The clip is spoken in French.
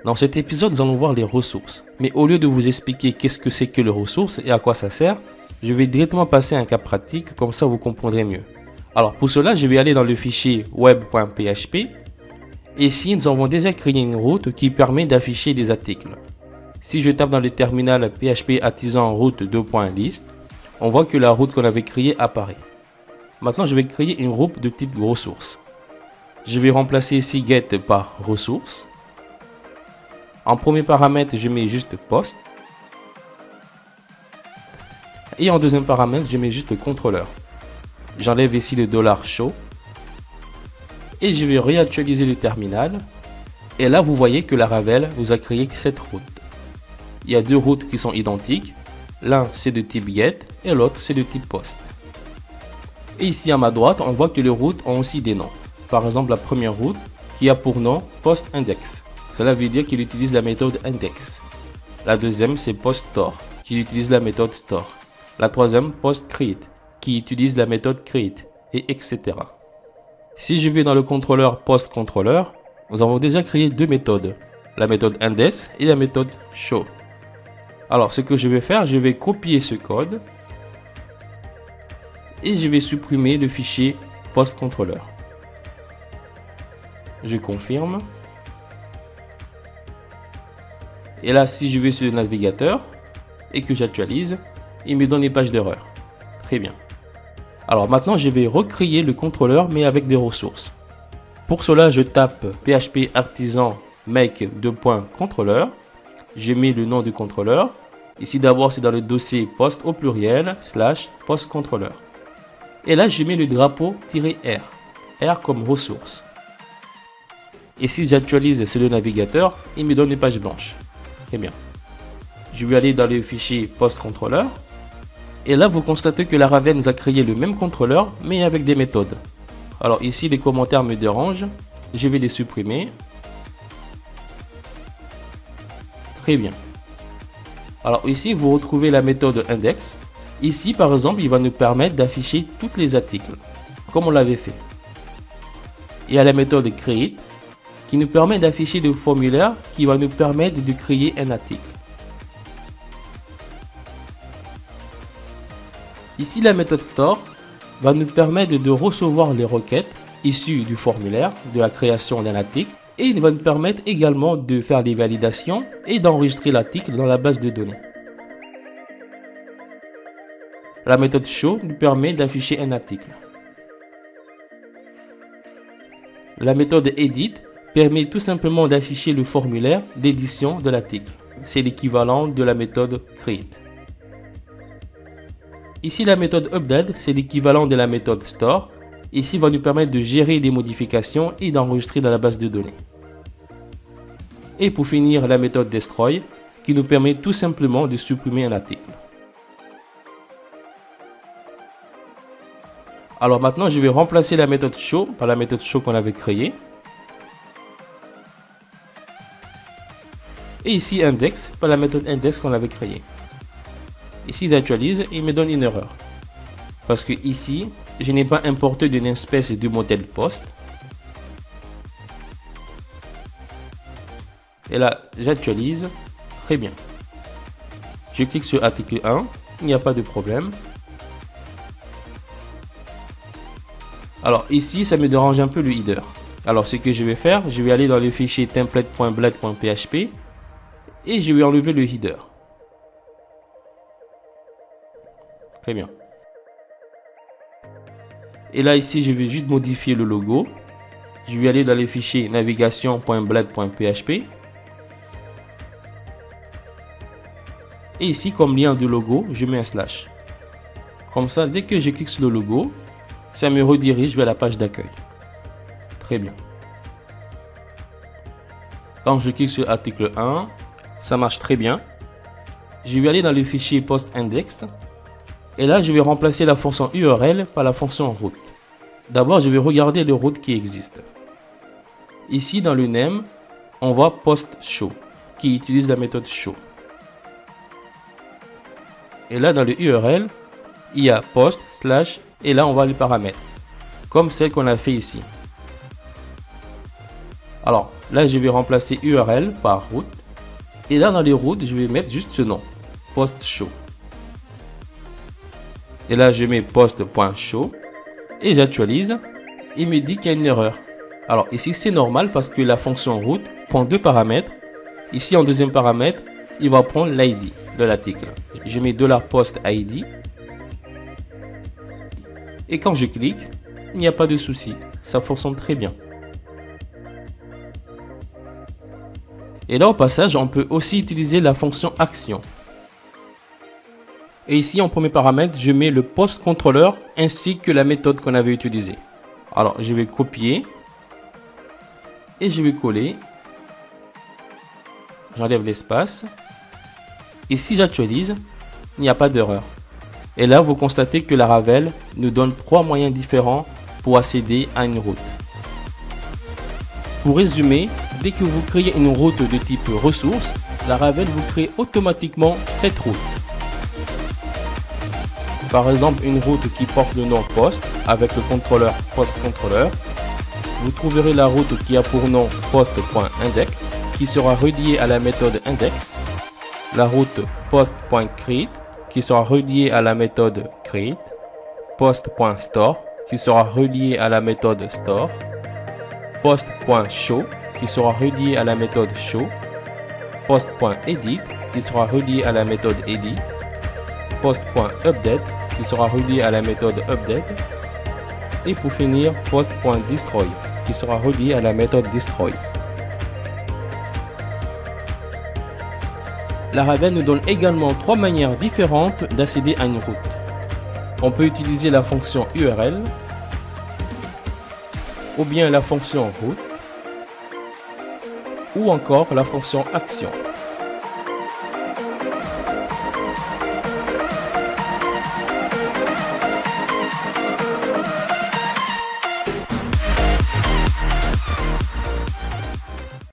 Dans cet épisode, nous allons voir les ressources. Mais au lieu de vous expliquer qu'est-ce que c'est que les ressources et à quoi ça sert, je vais directement passer à un cas pratique, comme ça vous comprendrez mieux. Alors pour cela, je vais aller dans le fichier web.php. Et ici, nous avons déjà créé une route qui permet d'afficher des articles. Si je tape dans le terminal php artisan route 2.list, on voit que la route qu'on avait créée apparaît. Maintenant, je vais créer une route de type ressources. Je vais remplacer ici get par ressources. En premier paramètre, je mets juste post. Et en deuxième paramètre, je mets juste le contrôleur. J'enlève ici le $show. Et je vais réactualiser le terminal. Et là, vous voyez que Laravel nous a créé cette route. Il y a deux routes qui sont identiques. L'un, c'est de type get et l'autre, c'est de type post. Et ici à ma droite, on voit que les routes ont aussi des noms. Par exemple, la première route qui a pour nom post index. Cela veut dire qu'il utilise la méthode index. La deuxième, c'est post store, qui utilise la méthode store. La troisième, post create, qui utilise la méthode create, et etc. Si je vais dans le contrôleur post contrôleur, nous avons déjà créé deux méthodes, la méthode index et la méthode show. Alors, ce que je vais faire, je vais copier ce code et je vais supprimer le fichier post contrôleur. Je confirme. Et là, si je vais sur le navigateur et que j'actualise, il me donne une page d'erreur. Très bien. Alors maintenant, je vais recréer le contrôleur, mais avec des ressources. Pour cela, je tape php artisan make contrôleur. Je mets le nom du contrôleur. Ici, d'abord, c'est dans le dossier post au pluriel / post contrôleur. Et là, je mets le drapeau -R. R comme ressource. Et si j'actualise sur le navigateur, il me donne une page blanche. Très bien. Je vais aller dans le fichier post contrôleur. Et là, vous constatez que Laravel nous a créé le même contrôleur, mais avec des méthodes. Alors ici, les commentaires me dérangent. Je vais les supprimer. Très bien. Alors ici, vous retrouvez la méthode index. Ici, par exemple, il va nous permettre d'afficher tous les articles, comme on l'avait fait. Il y a la méthode create, qui nous permet d'afficher le formulaire qui va nous permettre de créer un article. Ici, la méthode store va nous permettre de recevoir les requêtes issues du formulaire de la création d'un article et il va nous permettre également de faire des validations et d'enregistrer l'article dans la base de données. La méthode show nous permet d'afficher un article. La méthode edit permet tout simplement d'afficher le formulaire d'édition de l'article. C'est l'équivalent de la méthode create. Ici, la méthode update, c'est l'équivalent de la méthode store. Ici, va nous permettre de gérer des modifications et d'enregistrer dans la base de données. Et pour finir, la méthode destroy, qui nous permet tout simplement de supprimer un article. Alors maintenant, je vais remplacer la méthode show par la méthode show qu'on avait créée. Et ici, index par la méthode index qu'on avait créée. Ici, j'actualise et il me donne une erreur. Parce que ici, je n'ai pas importé de namespace du modèle post. Et là, j'actualise. Très bien. Je clique sur article 1. Il n'y a pas de problème. Alors ici, ça me dérange un peu le header. Alors ce que je vais faire, je vais aller dans le fichier template.blade.php et je vais enlever le header. Très bien. Et là ici, je vais juste modifier le logo. Je vais aller dans le fichier navigation.blade.php. Et ici, comme lien de logo, je mets un slash. Comme ça, dès que je clique sur le logo, ça me redirige vers la page d'accueil. Très bien. Quand je clique sur article 1, ça marche très bien. Je vais aller dans le fichier post-index. Et là, je vais remplacer la fonction URL par la fonction route. D'abord, je vais regarder les routes qui existent. Ici, dans le name, on voit post show, qui utilise la méthode show. Et là, dans le URL, il y a post, slash, et là on va les paramètres, comme celle qu'on a fait ici. Alors là je vais remplacer URL par route, et là dans les routes je vais mettre juste ce nom, post show. Et là je mets post.show, et j'actualise, il me dit qu'il y a une erreur. Alors ici c'est normal parce que la fonction route prend deux paramètres. Ici en deuxième paramètre, il va prendre l'ID de l'article. Je mets $post ID. Et quand je clique, il n'y a pas de souci. Ça fonctionne très bien. Et là au passage, on peut aussi utiliser la fonction action. Et ici en premier paramètre, je mets le post controller ainsi que la méthode qu'on avait utilisée. Alors je vais copier. Et je vais coller. J'enlève l'espace. Et si j'actualise, il n'y a pas d'erreur. Et là, vous constatez que Laravel nous donne 3 moyens différents pour accéder à une route. Pour résumer, dès que vous créez une route de type ressources, Laravel vous crée automatiquement cette route. Par exemple, une route qui porte le nom post avec le contrôleur post controller. Vous trouverez la route qui a pour nom post.index qui sera reliée à la méthode index, la route post.create qui sera reliée à la méthode create, post.store qui sera reliée à la méthode store, post.show qui sera reliée à la méthode show, post.edit qui sera reliée à la méthode edit, post.update qui sera reliée à la méthode update, et pour finir post.destroy qui sera relié à la méthode destroy. Laravel nous donne également 3 manières différentes d'accéder à une route. On peut utiliser la fonction URL, ou bien la fonction route, ou encore la fonction action.